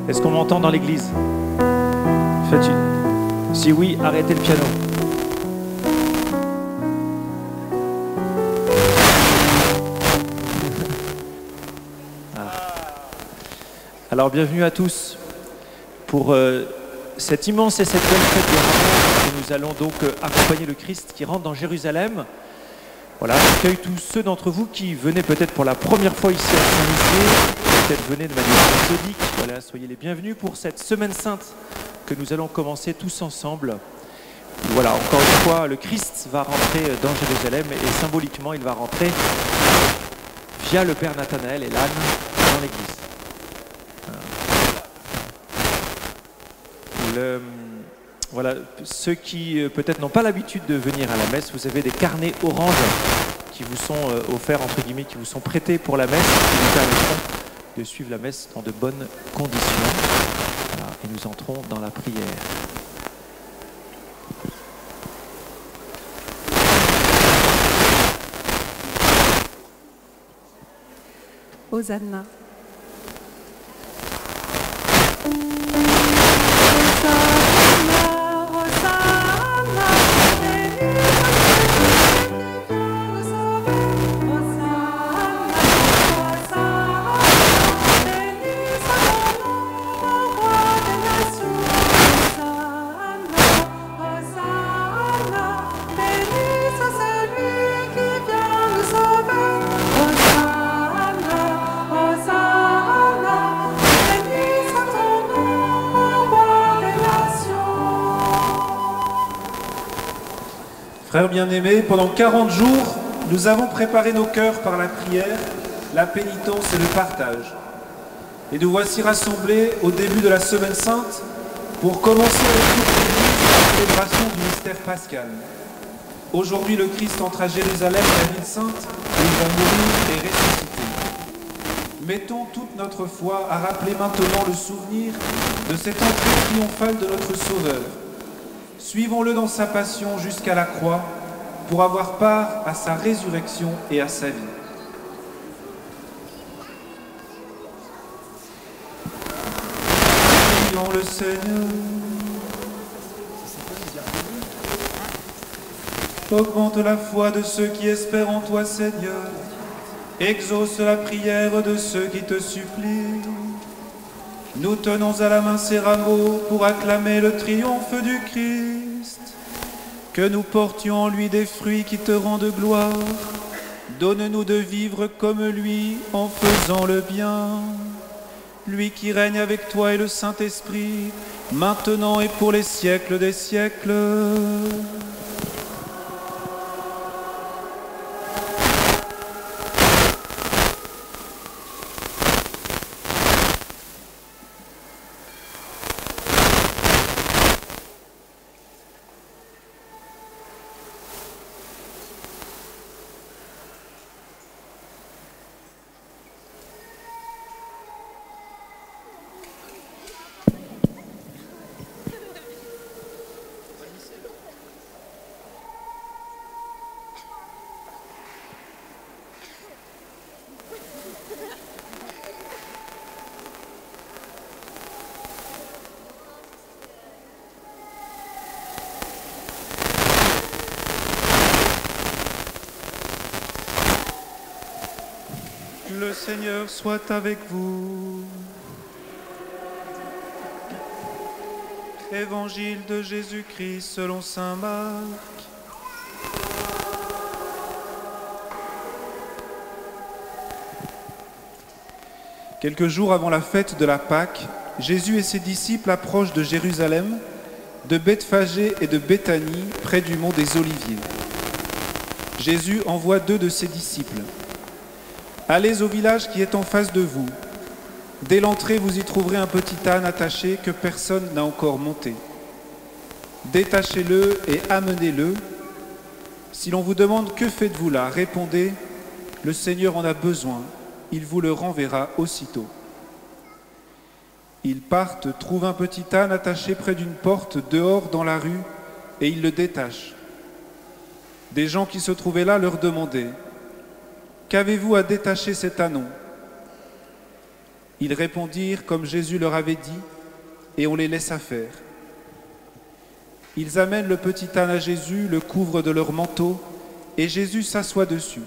Est-ce qu'on m'entend dans l'église? Si oui, arrêtez le piano. Alors bienvenue à tous pour cette immense et cette belle fête de Ramos. Nous allons donc accompagner le Christ qui rentre dans Jérusalem. Voilà, j'accueille tous ceux d'entre vous qui venaient peut-être pour la première fois ici à Saint-Lisier, peut-être venaient de manière épisodique. Voilà, soyez les bienvenus pour cette semaine sainte que nous allons commencer tous ensemble. Voilà, encore une fois, le Christ va rentrer dans Jérusalem et symboliquement, il va rentrer via le Père Nathanaël et l'âne dans l'église. Voilà, ceux qui peut-être n'ont pas l'habitude de venir à la messe, vous avez des carnets orange qui vous sont offerts, entre guillemets, qui vous sont prêtés pour la messe, qui vous permettront de suivre la messe dans de bonnes conditions. Voilà, et nous entrons dans la prière. Hosanna. Frères bien-aimés, pendant 40 jours, nous avons préparé nos cœurs par la prière, la pénitence et le partage. Et nous voici rassemblés au début de la Semaine Sainte pour commencer avec toute la célébration du mystère pascal. Aujourd'hui, le Christ entre à Jérusalem, la ville sainte, où il va mourir et ressusciter. Mettons toute notre foi à rappeler maintenant le souvenir de cette entrée triomphale de notre Sauveur. Suivons-le dans sa passion jusqu'à la croix pour avoir part à sa résurrection et à sa vie. Prions le Seigneur. Augmente la foi de ceux qui espèrent en toi, Seigneur. Exauce la prière de ceux qui te supplient. Nous tenons à la main ces rameaux pour acclamer le triomphe du Christ. Que nous portions en lui des fruits qui te rendent gloire. Donne-nous de vivre comme lui en faisant le bien. Lui qui règne avec toi et le Saint-Esprit, maintenant et pour les siècles des siècles. Le Seigneur soit avec vous. Évangile de Jésus-Christ selon saint Marc. Quelques jours avant la fête de la Pâque, Jésus et ses disciples approchent de Jérusalem, de Bethphagée et de Béthanie, près du mont des Oliviers. Jésus envoie 2 de ses disciples. Allez au village qui est en face de vous. Dès l'entrée, vous y trouverez un petit âne attaché que personne n'a encore monté. Détachez-le et amenez-le. Si l'on vous demande « Que faites-vous là ?» répondez « Le Seigneur en a besoin, il vous le renverra aussitôt. » Ils partent, trouvent un petit âne attaché près d'une porte dehors dans la rue et ils le détachent. Des gens qui se trouvaient là leur demandaient « Qu'avez-vous à détacher cet ânon ?» Ils répondirent comme Jésus leur avait dit, et on les laissa faire. Ils amènent le petit âne à Jésus, le couvrent de leur manteau, et Jésus s'assoit dessus.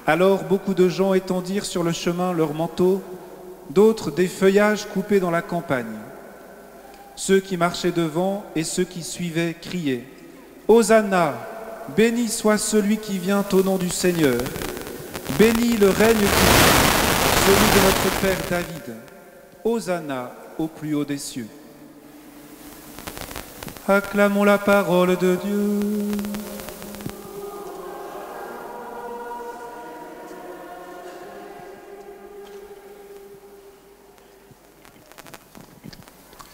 Alors beaucoup de gens étendirent sur le chemin leurs manteaux, d'autres des feuillages coupés dans la campagne. Ceux qui marchaient devant et ceux qui suivaient criaient « Hosanna, béni soit celui qui vient au nom du Seigneur, béni le règne qui vient, celui de notre Père David, Hosanna au plus haut des cieux. » Acclamons la parole de Dieu.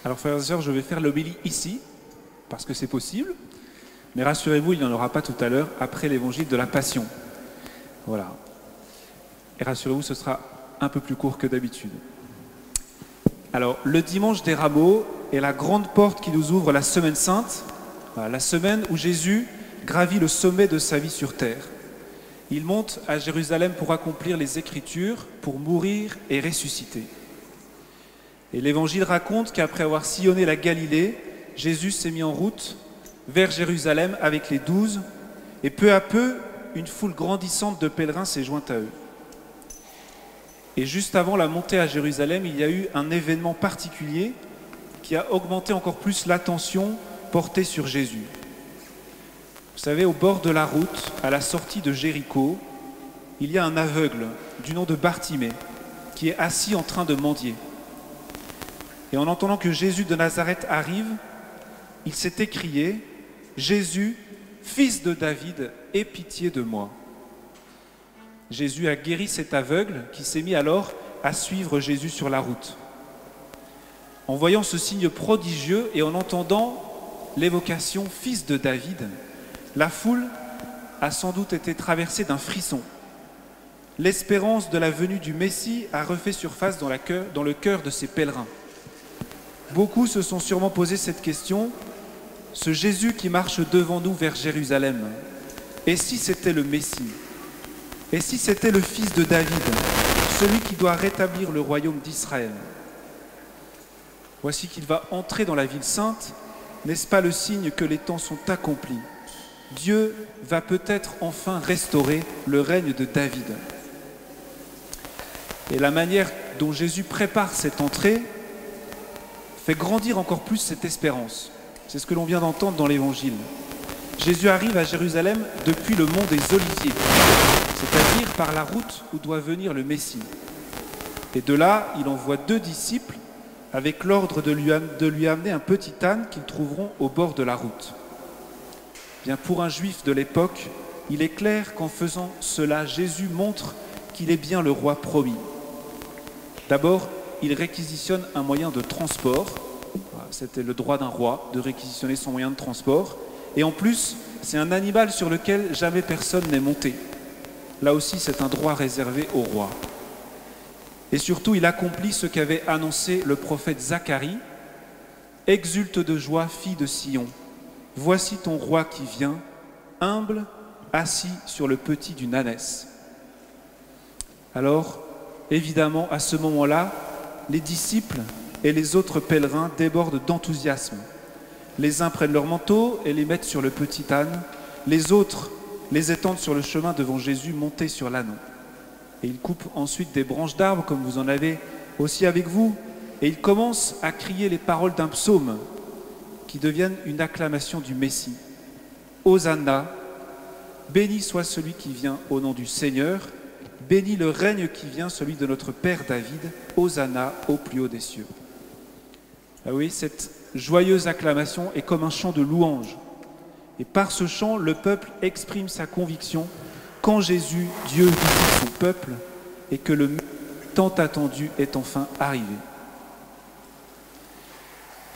Alors frères et sœurs, je vais faire l'homélie ici, parce que c'est possible, mais rassurez-vous, il n'y en aura pas tout à l'heure, après l'évangile de la Passion. Voilà. Et rassurez-vous, ce sera un peu plus court que d'habitude. Alors, le dimanche des Rameaux est la grande porte qui nous ouvre la Semaine Sainte, la semaine où Jésus gravit le sommet de sa vie sur terre. Il monte à Jérusalem pour accomplir les Écritures, pour mourir et ressusciter. Et l'Évangile raconte qu'après avoir sillonné la Galilée, Jésus s'est mis en route vers Jérusalem avec les 12, et peu à peu, une foule grandissante de pèlerins s'est jointe à eux. Et juste avant la montée à Jérusalem, il y a eu un événement particulier qui a augmenté encore plus l'attention portée sur Jésus. Vous savez, au bord de la route, à la sortie de Jéricho, il y a un aveugle du nom de Bartimée qui est assis en train de mendier. Et en entendant que Jésus de Nazareth arrive, il s'est écrié « Jésus, fils de David, aie pitié de moi ». Jésus a guéri cet aveugle qui s'est mis alors à suivre Jésus sur la route. En voyant ce signe prodigieux et en entendant l'évocation « fils de David », la foule a sans doute été traversée d'un frisson. L'espérance de la venue du Messie a refait surface dans le cœur de ces pèlerins. Beaucoup se sont sûrement posé cette question, ce Jésus qui marche devant nous vers Jérusalem, et si c'était le Messie? Et si c'était le fils de David, celui qui doit rétablir le royaume d'Israël? Voici qu'il va entrer dans la ville sainte, n'est-ce pas le signe que les temps sont accomplis? Dieu va peut-être enfin restaurer le règne de David. Et la manière dont Jésus prépare cette entrée fait grandir encore plus cette espérance. C'est ce que l'on vient d'entendre dans l'Évangile. Jésus arrive à Jérusalem depuis le mont des Oliviers, c'est-à-dire par la route où doit venir le Messie. Et de là, il envoie 2 disciples avec l'ordre de lui amener un petit âne qu'ils trouveront au bord de la route. Bien, pour un juif de l'époque, il est clair qu'en faisant cela, Jésus montre qu'il est bien le roi promis. D'abord, il réquisitionne un moyen de transport. C'était le droit d'un roi de réquisitionner son moyen de transport. Et en plus, c'est un animal sur lequel jamais personne n'est monté. Là aussi, c'est un droit réservé au roi. Et surtout, il accomplit ce qu'avait annoncé le prophète Zacharie. « Exulte de joie, fille de Sion. Voici ton roi qui vient, humble, assis sur le petit d'une ânesse. » Alors, évidemment, à ce moment-là, les disciples et les autres pèlerins débordent d'enthousiasme. Les uns prennent leurs manteaux et les mettent sur le petit âne. Les autres les étendent sur le chemin devant Jésus monté sur l'ânon. Et ils coupent ensuite des branches d'arbres, comme vous en avez aussi avec vous, et ils commencent à crier les paroles d'un psaume qui deviennent une acclamation du Messie. Hosanna, béni soit celui qui vient au nom du Seigneur, béni le règne qui vient, celui de notre Père David, Hosanna au plus haut des cieux. Ah oui, cette joyeuse acclamation est comme un chant de louange. Et par ce chant, le peuple exprime sa conviction qu'en Jésus, Dieu visite son peuple et que le tant attendu est enfin arrivé.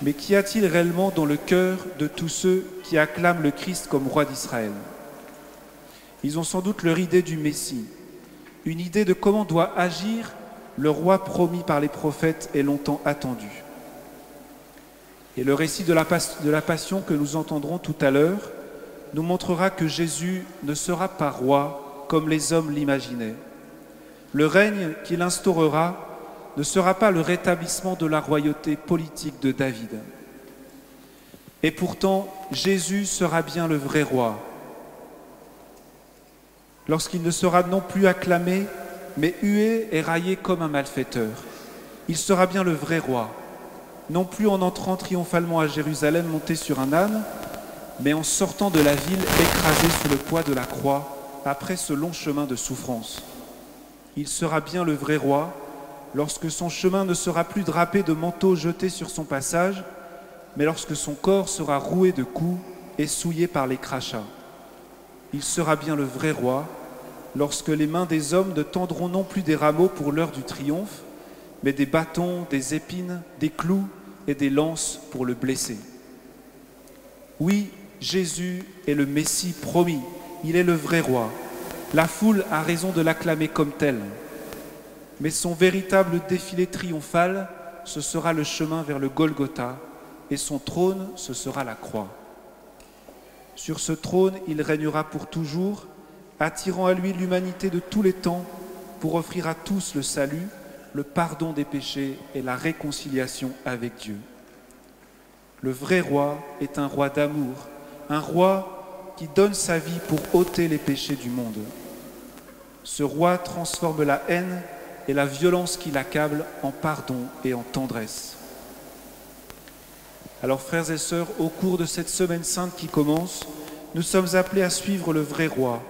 Mais qu'y a-t-il réellement dans le cœur de tous ceux qui acclament le Christ comme roi d'Israël? Ils ont sans doute leur idée du Messie, une idée de comment doit agir le roi promis par les prophètes et longtemps attendu. Et le récit de la Passion que nous entendrons tout à l'heure nous montrera que Jésus ne sera pas roi comme les hommes l'imaginaient. Le règne qu'il instaurera ne sera pas le rétablissement de la royauté politique de David. Et pourtant, Jésus sera bien le vrai roi, lorsqu'il ne sera non plus acclamé, mais hué et raillé comme un malfaiteur. Il sera bien le vrai roi, non plus en entrant triomphalement à Jérusalem monté sur un âne, mais en sortant de la ville écrasé sous le poids de la croix, après ce long chemin de souffrance. Il sera bien le vrai roi, lorsque son chemin ne sera plus drapé de manteaux jetés sur son passage, mais lorsque son corps sera roué de coups et souillé par les crachats. Il sera bien le vrai roi, lorsque les mains des hommes ne tendront non plus des rameaux pour l'heure du triomphe, mais des bâtons, des épines, des clous et des lances pour le blesser. Oui, Jésus est le Messie promis, il est le vrai roi. La foule a raison de l'acclamer comme tel. Mais son véritable défilé triomphal, ce sera le chemin vers le Golgotha, et son trône, ce sera la croix. Sur ce trône, il régnera pour toujours, attirant à lui l'humanité de tous les temps pour offrir à tous le salut, le pardon des péchés et la réconciliation avec Dieu. Le vrai roi est un roi d'amour, un roi qui donne sa vie pour ôter les péchés du monde. Ce roi transforme la haine et la violence qui l'accable en pardon et en tendresse. Alors frères et sœurs, au cours de cette semaine sainte qui commence, nous sommes appelés à suivre le vrai roi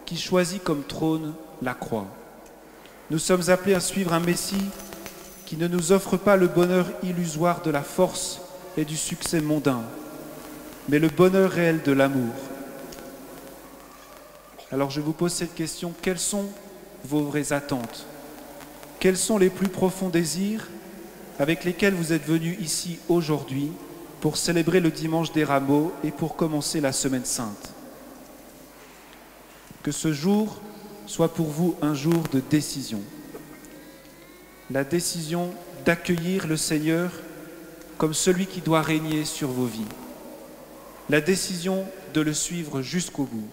qui choisit comme trône la croix. Nous sommes appelés à suivre un Messie qui ne nous offre pas le bonheur illusoire de la force et du succès mondain, mais le bonheur réel de l'amour. Alors je vous pose cette question, quelles sont vos vraies attentes? Quels sont les plus profonds désirs avec lesquels vous êtes venus ici aujourd'hui pour célébrer le dimanche des rameaux et pour commencer la semaine sainte? Que ce jour soit pour vous un jour de décision. La décision d'accueillir le Seigneur comme celui qui doit régner sur vos vies. La décision de le suivre jusqu'au bout.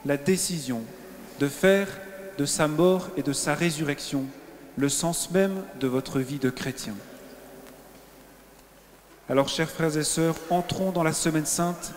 La décision de faire de sa mort et de sa résurrection le sens même de votre vie de chrétien. Alors, chers frères et sœurs, entrons dans la Semaine Sainte